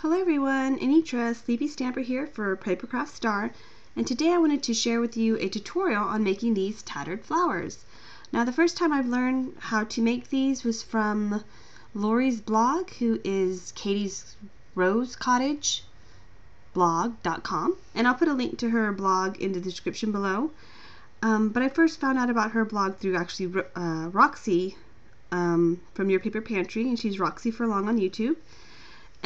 Hello everyone, Anitra, Sleepy Stamper here for Papercraft Star, and today I wanted to share with you a tutorial on making these tattered flowers. Now the first time I've learned how to make these was from Lori's blog, who is Katie's Rose Cottage blog.com, and I'll put a link to her blog in the description below. But I first found out about her blog through actually Roxy from Your Paper Pantry, and she's Roxy for Long on YouTube.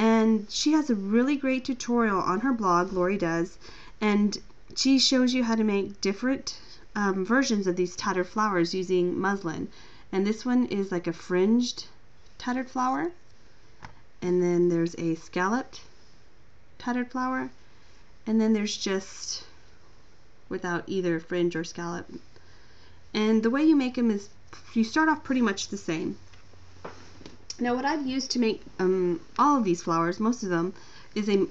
And she has a really great tutorial on her blog, Lori does, and she shows you how to make different versions of these tattered flowers using muslin. And this one is like a fringed tattered flower, and then there's a scalloped tattered flower, and then there's just without either fringe or scallop. And the way you make them is you start off pretty much the same. Now what I've used to make all of these flowers, most of them, is a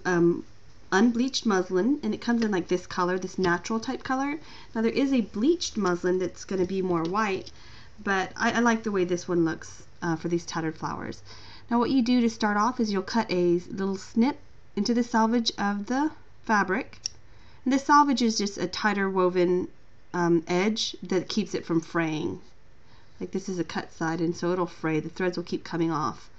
unbleached muslin, and it comes in like this color, this natural type color. Now there is a bleached muslin that's going to be more white, but I like the way this one looks for these tattered flowers. Now what you do to start off is you'll cut a little snip into the selvage of the fabric. And the selvage is just a tighter woven edge that keeps it from fraying. Like this is a cut side, and so it'll fray. The threads will keep coming off.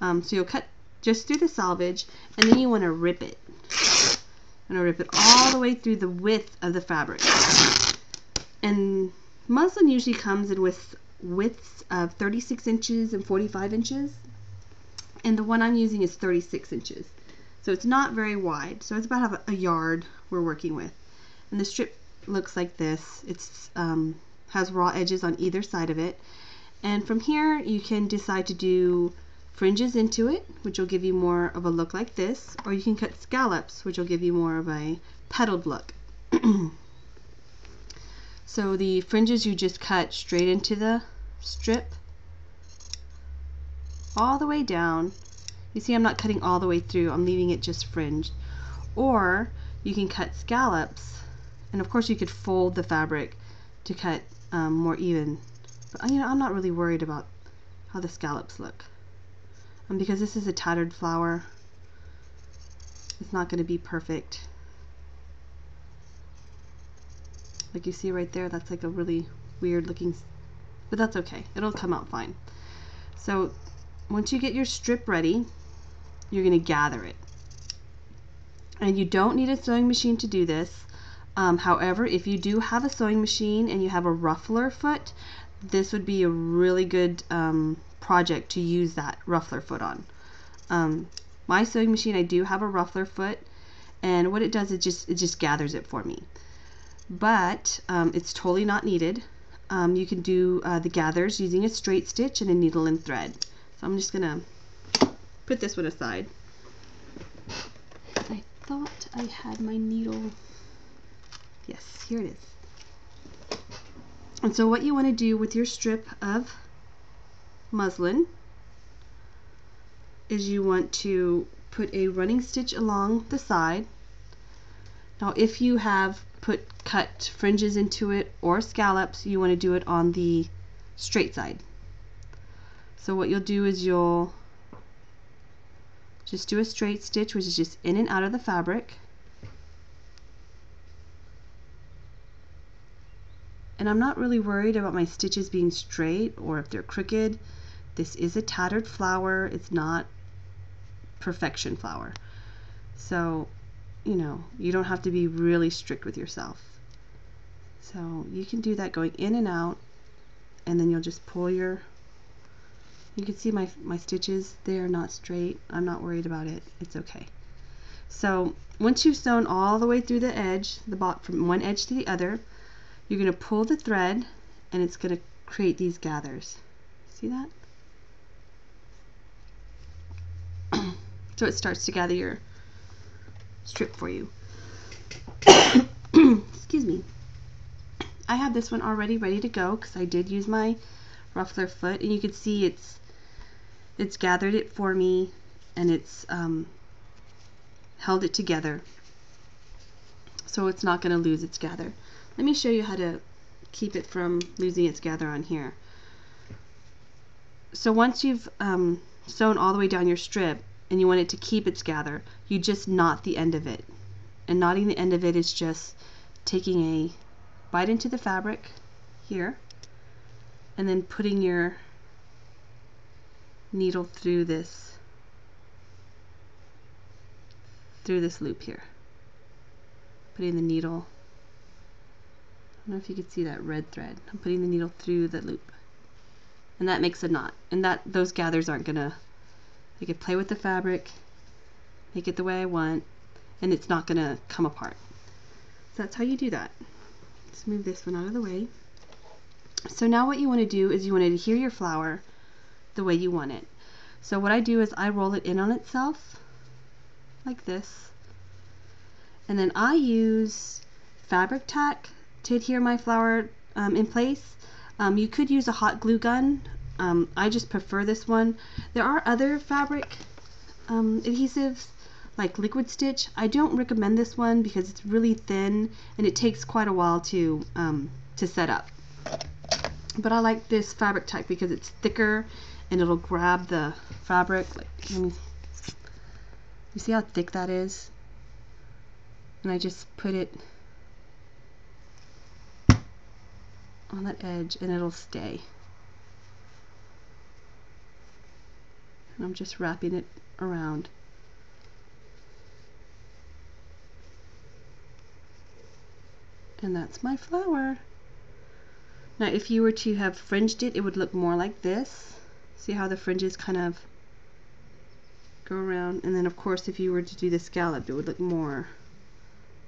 So you'll cut just through the selvage, and then you want to rip it. You want to rip it all the way through the width of the fabric. And muslin usually comes in with widths of 36 inches and 45 inches. And the one I'm using is 36 inches. So it's not very wide. So it's about a yard we're working with. And the strip looks like this. It's has raw edges on either side of it, and from here you can decide to do fringes into it, which will give you more of a look like this, or you can cut scallops, which will give you more of a petaled look. So the fringes you just cut straight into the strip all the way down. You see I'm not cutting all the way through, I'm leaving it just fringed. Or you can cut scallops, and of course you could fold the fabric to cut more even, but you know, I'm not really worried about how the scallops look, because this is a tattered flower. It's not going to be perfect. Like you see right there, that's like a really weird looking, but that's okay, it'll come out fine. So once you get your strip ready, you're going to gather it, and you don't need a sewing machine to do this. However, if you do have a sewing machine and you have a ruffler foot, this would be a really good project to use that ruffler foot on. My sewing machine, I do have a ruffler foot, and what it does is it just gathers it for me. But it's totally not needed. You can do the gathers using a straight stitch and a needle and thread. So I'm just gonna put this one aside. I thought I had my needle. Yes, here it is. And so what you want to do with your strip of muslin is you want to put a running stitch along the side. Now if you have cut fringes into it or scallops, you want to do it on the straight side. So what you'll do is you'll just do a straight stitch, which is just in and out of the fabric. And I'm not really worried about my stitches being straight or if they're crooked. This is a tattered flower. It's not perfection flower. So, you know, you don't have to be really strict with yourself. So you can do that going in and out, and then you'll just pull your, you can see my stitches, they are not straight. I'm not worried about it. It's okay. So once you've sewn all the way through the edge, from one edge to the other, you're going to pull the thread, and it's going to create these gathers. See that? So it starts to gather your strip for you. Excuse me. I have this one already ready to go because I did use my ruffler foot, and you can see it's gathered it for me, and it's held it together so it's not going to lose its gather. Let me show you how to keep it from losing its gather on here. So once you've sewn all the way down your strip, and you want it to keep its gather, you just knot the end of it. And knotting the end of it is just taking a bite into the fabric here and then putting your needle through this loop here. Putting the needle, I don't know if you can see that red thread. I'm putting the needle through the loop. And that makes a knot. And those gathers aren't gonna, I could play with the fabric, make it the way I want, and it's not gonna come apart. So that's how you do that. Let's move this one out of the way. So now what you want to do is you want to adhere your flower the way you want it. So what I do is I roll it in on itself like this, and then I use fabric tack to adhere my flower in place. You could use a hot glue gun. I just prefer this one. There are other fabric adhesives like liquid stitch. I don't recommend this one because it's really thin and it takes quite a while to set up. But I like this fabric tack because it's thicker and it'll grab the fabric. Like, you see how thick that is? And I just put it on that edge and it'll stay. And I'm just wrapping it around. And that's my flower. Now if you were to have fringed it, it would look more like this. See how the fringes kind of go around? And then of course if you were to do the scallop, it would look more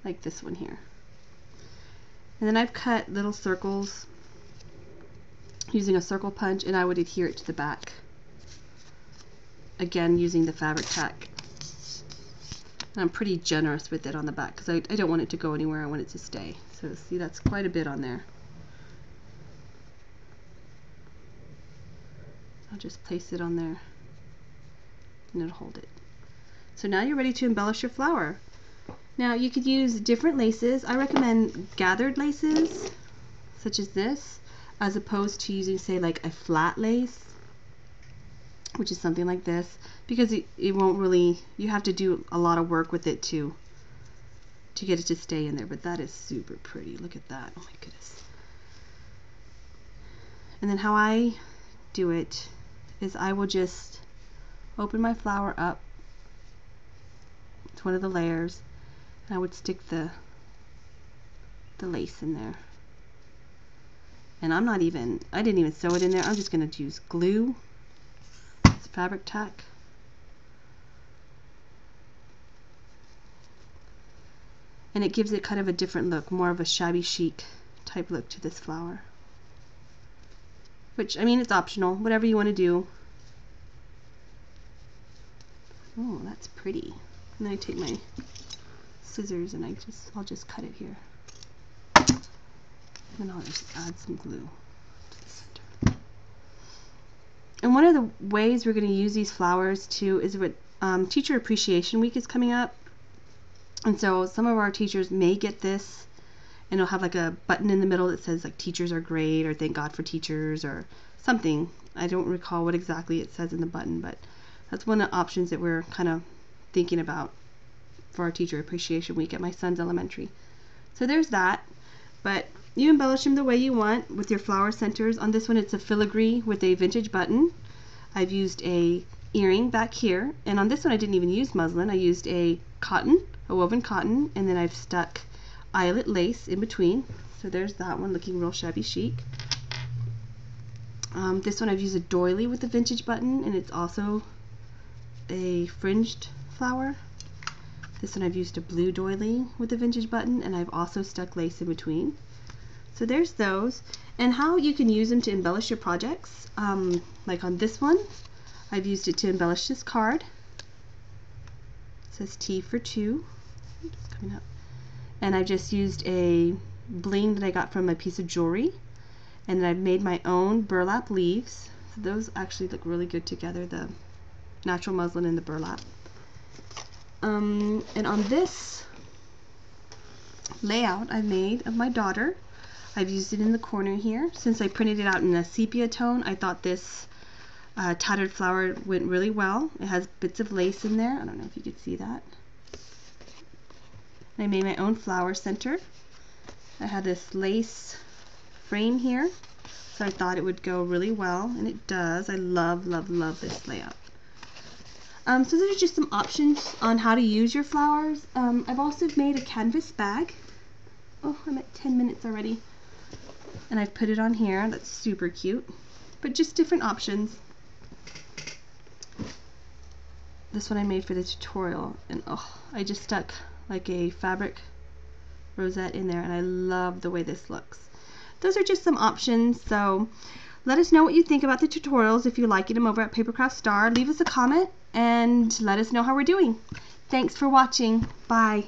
like this one here. And then I've cut little circles using a circle punch, and I would adhere it to the back. Again, using the fabric tack. And I'm pretty generous with it on the back because I don't want it to go anywhere. I want it to stay. So see, that's quite a bit on there. I'll just place it on there and it'll hold it. So now you're ready to embellish your flower. Now you could use different laces. I recommend gathered laces such as this, as opposed to using, say, like a flat lace, which is something like this, because it won't really, you have to do a lot of work with it to get it to stay in there. But that is super pretty. Look at that. Oh my goodness. And then how I do it is I will just open my flower up to one of the layers, and I would stick the lace in there. And I didn't even sew it in there. I'm just going to use glue, it's fabric tack. And it gives it kind of a different look, more of a shabby chic type look to this flower. Which, I mean, it's optional, whatever you want to do. Oh, that's pretty. And then I take my scissors and I'll just cut it here. And I'll just add some glue to the center. And one of the ways we're going to use these flowers too is with Teacher Appreciation Week is coming up. And so some of our teachers may get this, and it'll have like a button in the middle that says like teachers are great, or thank God for teachers, or something. I don't recall what exactly it says in the button, but that's one of the options that we're kind of thinking about for our Teacher Appreciation Week at my son's elementary. So there's that. But you embellish them the way you want with your flower centers. On this one it's a filigree with a vintage button. I've used a earring back here, and on this one I didn't even use muslin. I used a woven cotton, and then I've stuck eyelet lace in between. So there's that one looking real shabby chic. This one I've used a doily with a vintage button, and it's also a fringed flower. This one I've used a blue doily with a vintage button, and I've also stuck lace in between. So there's those, and how you can use them to embellish your projects. Like on this one, I've used it to embellish this card. It says T for 2. It's coming up. And I've just used a bling that I got from a piece of jewelry, and then I've made my own burlap leaves. So those actually look really good together, the natural muslin and the burlap. And on this layout I made of my daughter, I've used it in the corner here. Since I printed it out in a sepia tone, I thought this tattered flower went really well. It has bits of lace in there. I don't know if you could see that. I made my own flower center. I had this lace frame here, so I thought it would go really well, and it does. I love, love, love this layout. So those are just some options on how to use your flowers. I've also made a canvas bag. Oh, I'm at 10 minutes already. And I've put it on here. That's super cute. But just different options. This one I made for the tutorial, and oh, I just stuck like a fabric rosette in there, and I love the way this looks. Those are just some options, so let us know what you think about the tutorials. If you're liking them over at Papercraft Star, leave us a comment and let us know how we're doing. Thanks for watching. Bye.